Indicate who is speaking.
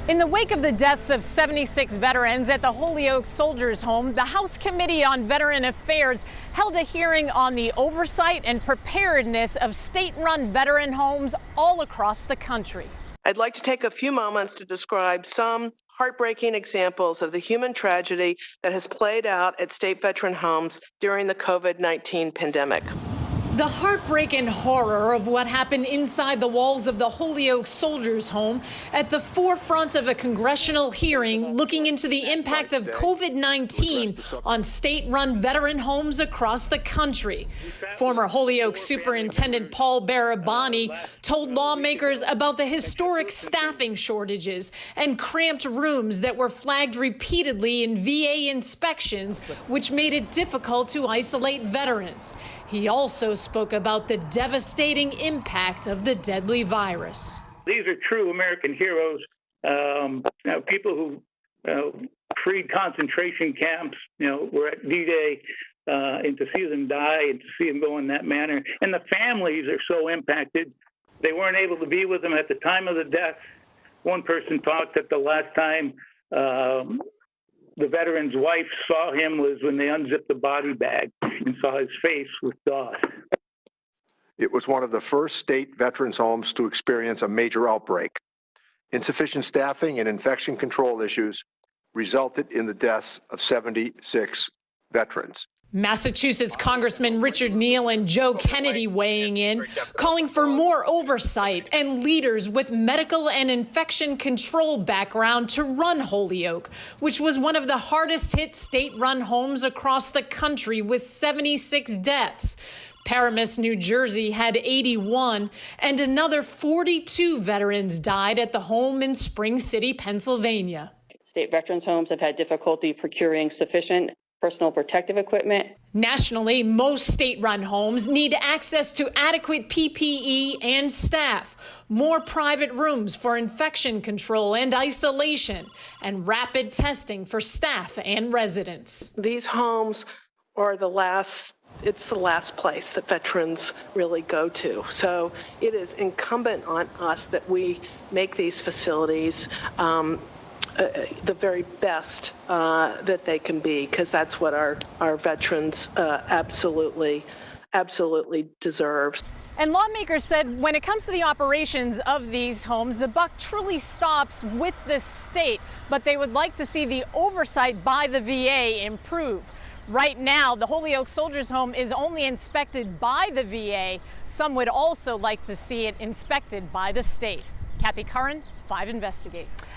Speaker 1: In the wake of the deaths of 76 veterans at the Holyoke Soldiers' Home, the House Committee on Veteran Affairs held a hearing on the oversight and preparedness of state-run veteran homes all across the country.
Speaker 2: I'd like to take a few moments to describe some heartbreaking examples of the human tragedy that has played out at state veteran homes during the COVID-19 pandemic.
Speaker 1: The heartbreak and horror of what happened inside the walls of the Holyoke Soldiers' Home at the forefront of a congressional hearing looking into the impact of COVID-19 on state-run veteran homes across the country. Former Holyoke Superintendent Paul Barabani told lawmakers about the historic staffing shortages and cramped rooms that were flagged repeatedly in VA inspections, which made it difficult to isolate veterans. He also spoke about the devastating impact of the deadly virus.
Speaker 3: These are true American heroes, people who freed concentration camps, were at D-Day, and to see them die and to see them go in that manner. And the families are so impacted. They weren't able to be with them at the time of the death. One person talked that the last time the veteran's wife saw him was when they unzipped the body bag and saw his face with dog.
Speaker 4: It was one of the first state veterans' homes to experience a major outbreak. Insufficient staffing and infection control issues resulted in the deaths of 76 veterans.
Speaker 1: Massachusetts Congressman Richard Neal and Joe Kennedy weighing in, calling for more oversight and leaders with medical and infection control background to run Holyoke, which was one of the hardest hit state-run homes across the country with 76 deaths. Paramus, New Jersey had 81, and another 42 veterans died at the home in Spring City, Pennsylvania.
Speaker 5: State veterans homes have had difficulty procuring sufficient personal protective equipment.
Speaker 1: Nationally, most state-run homes need access to adequate PPE and staff, more private rooms for infection control and isolation, and rapid testing for staff and residents.
Speaker 2: These homes are it's the last place that veterans really go to. So it is incumbent on us that we make these facilities the very best that they can be, because that's what our veterans absolutely deserve.
Speaker 1: And lawmakers said when it comes to the operations of these homes, the buck truly stops with the state, but they would like to see the oversight by the VA improve. Right now, the Holyoke Soldiers' Home is only inspected by the VA. Some would also like to see it inspected by the state. Kathy Curran, 5 Investigates.